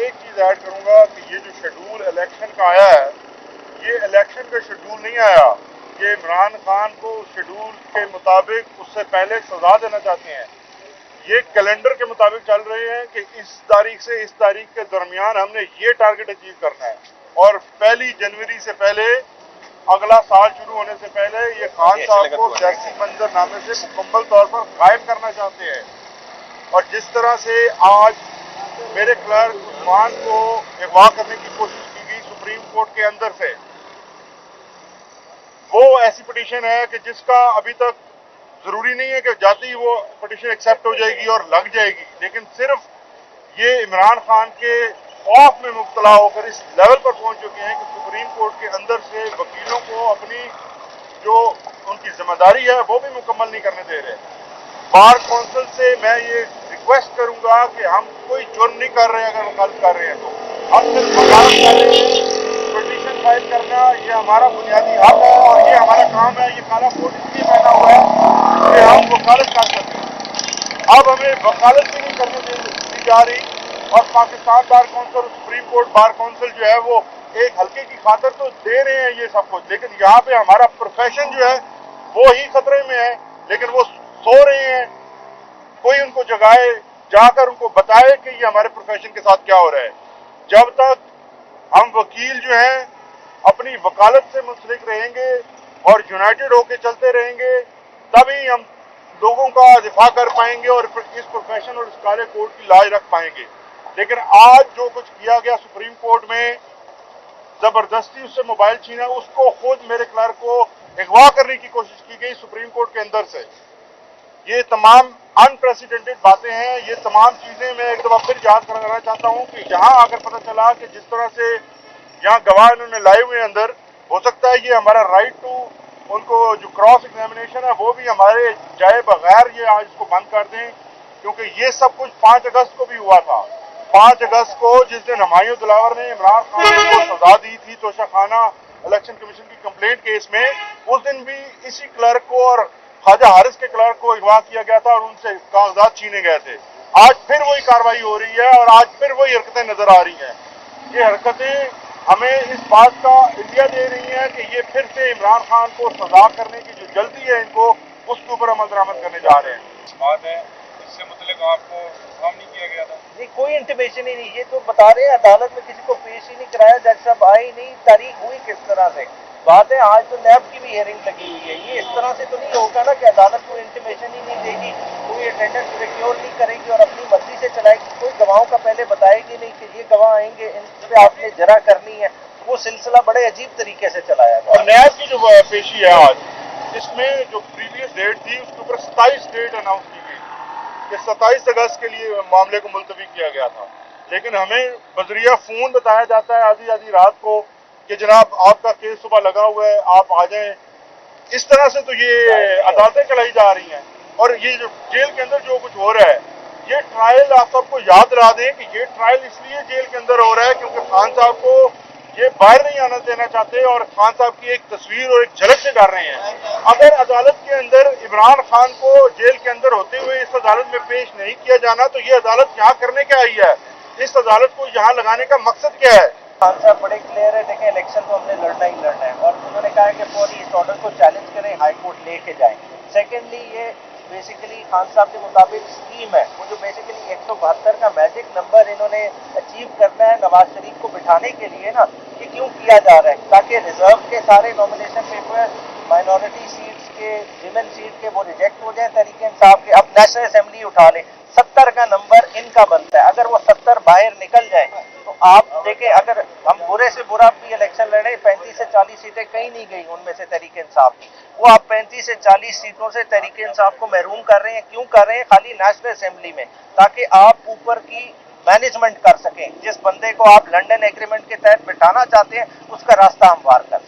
एक चीज़ ऐड करूंगा कि ये जो शेड्यूल इलेक्शन का आया है, ये इलेक्शन का शेड्यूल नहीं आया। ये इमरान खान को शेड्यूल के मुताबिक उससे पहले सजा देना चाहते हैं। ये कैलेंडर के मुताबिक चल रहे हैं कि इस तारीख से इस तारीख के दरमियान हमने ये टारगेट अचीव करना है, और 1 जनवरी से पहले, अगला साल शुरू होने से पहले ये खान साहब को सियासी मंजरनामे से मुकम्मल तौर पर गायब करना चाहते हैं। और जिस तरह से आज मेरे क्लर्क उस्मान को अगवा करने की कोशिश की गई सुप्रीम कोर्ट के अंदर से, वो ऐसी पिटीशन है कि जिसका अभी तक जरूरी नहीं है कि जाती ही वो पिटीशन एक्सेप्ट हो जाएगी और लग जाएगी, लेकिन सिर्फ ये इमरान खान के खौफ में मुब्तला होकर इस लेवल पर पहुंच चुके हैं कि सुप्रीम कोर्ट के अंदर से वकीलों को अपनी जो उनकी जिम्मेदारी है वो भी मुकम्मल नहीं करने दे रहे। बार कौंसिल से मैं ये रिक्वेस्ट करूंगा कि हम कोई जुर्म नहीं कर रहे, अगर वकालत कर रहे हैं तो हम सिर्फ वकालत कर रहे हैं। पिटीशन फाइल करना ये हमारा बुनियादी हक है और ये हमारा काम है। ये काला कोट इसलिए पहना हुआ है कि हम वकालत कर सकें। अब हमें वकालत भी नहीं करने दी जा रही, और Pakistan bar council, supreme court bar council जो है वो एक हल्के की खातर तो दे रहे हैं ये सब कुछ, लेकिन यहाँ पे हमारा प्रोफेशन जो है वो ही खतरे में है। लेकिन वो सो रहे हैं, कोई उनको जगाए, जाकर उनको बताए कि ये हमारे प्रोफेशन के साथ क्या हो रहा है। जब तक हम वकील जो हैं अपनी वकालत से मुंसलिक रहेंगे और यूनाइटेड होकर चलते रहेंगे, तभी हम लोगों का दिफा कर पाएंगे और इस प्रोफेशन और इस काले कोर्ट की लाज रख पाएंगे। लेकिन आज जो कुछ किया गया सुप्रीम कोर्ट में, जबरदस्ती उससे मोबाइल छीना, उसको खुद मेरे क्लर्क को अगवा करने की कोशिश की गई सुप्रीम कोर्ट के अंदर से। ये तमाम अनप्रेसिडेंटेड बातें हैं। ये तमाम चीजें मैं एक दफा फिर याद कराना चाहता हूं कि यहाँ आकर पता चला कि जिस तरह से यहाँ गवाह इन्होंने लाए हुए अंदर, हो सकता है ये हमारा राइट टू उनको जो क्रॉस एग्जामिनेशन है वो भी हमारे जाए बगैर ये आज इसको बंद कर दें, क्योंकि ये सब कुछ 5 अगस्त को भी हुआ था। 5 अगस्त को जिस दिन हुमायूं दिलावर ने इमरान खान को सजा दी थी तोशाखाना इलेक्शन कमीशन की कंप्लेंट केस में, उस दिन भी इसी क्लर्क को और ख्वाजा हारिस के क्लर्क को अगवा किया गया था और उनसे कागजात छीने गए थे। आज फिर वही कार्रवाई हो रही है और आज फिर वही हरकतें नजर आ रही हैं। ये हरकतें हमें इस बात का इंडिया दे रही है कि ये फिर से इमरान खान को सजा करने की जो जल्दी है इनको, उसके ऊपर अमल दरामद करने जा रहे हैं। बात है इससे मुतल्लिक आपको काम नहीं किया गया था? नहीं, कोई इंटीमेशन ही नहीं। ये तो बता रहे हैं अदालत में किसी को पेश ही नहीं कराया, जज साहब आए ही नहीं, तारीख हुई किस तरह से। बात है आज तो नैब की भी हियरिंग लगी हुई है। ये इस तरह से तो नहीं होगा ना कि अदालत को इंटीमेशन ही नहीं देगी, कोई अटेंडेंस सिक्योर नहीं करेगी और अपनी मर्जी से चलाएगी, कोई गवाहों का पहले बताएगी नहीं कि ये गवाह आएंगे, इन पे आपने जरा करनी है। वो सिलसिला बड़े अजीब तरीके से चलाया गया। और नैब की जो पेशी है आज, इसमें जो प्रीवियस डेट थी उसके ऊपर 27 डेट अनाउंस की गई कि 27 अगस्त के लिए मामले को मुलतवी किया गया था, लेकिन हमें बजरिया फोन बताया जाता है आधी आधी रात को कि जनाब आपका केस सुबह लगा हुआ है, आप आ जाएं। इस तरह से तो ये अदालतें चलाई जा रही हैं। और ये जो जेल के अंदर जो कुछ हो रहा है, ये ट्रायल आप सबको याद दिला दें कि ये ट्रायल इसलिए जेल के अंदर हो रहा है क्योंकि खान साहब को ये बाहर नहीं आना देना चाहते और खान साहब की एक तस्वीर और एक झलक से कर रहे हैं। अगर अदालत के अंदर इमरान खान को जेल के अंदर होते हुए इस अदालत में पेश नहीं किया जाना, तो ये अदालत यहाँ करने क्या आई है? इस अदालत को यहाँ लगाने का मकसद क्या है? खान साहब बड़े क्लियर है, देखें इलेक्शन तो हमने लड़ना ही लड़ना है, और उन्होंने कहा कि फौरी इस ऑर्डर को चैलेंज करें, हाई कोर्ट लेके जाएं। सेकेंडली ये बेसिकली खान साहब के मुताबिक स्कीम है, वो जो बेसिकली 172 का मैजिक नंबर इन्होंने अचीव करना है नवाज शरीफ को बिठाने के लिए ना, ये क्यों किया जा रहा है? ताकि रिजर्व के सारे नॉमिनेशन पेपर, माइनॉरिटी सीट्स के, विमेन सीट के वो रिजेक्ट हो जाए तरीके इंसाफ के। अब नेशनल असेंबली उठा ले, 70 का नंबर इनका बनता है, अगर वो 70 बाहर निकल जाए तो आप देखें, अगर हम बुरे से बुरा भी इलेक्शन लड़े, 35 से 40 सीटें कहीं नहीं गई उनमें से तहरीक इंसाफ की, वो आप 35 से 40 सीटों से तहरीक इंसाफ को महरूम कर रहे हैं। क्यों कर रहे हैं? खाली नेशनल असेंबली में, ताकि आप ऊपर की मैनेजमेंट कर सकें। जिस बंदे को आप लंदन एग्रीमेंट के तहत बिठाना चाहते हैं उसका रास्ता हमवार कर सकें।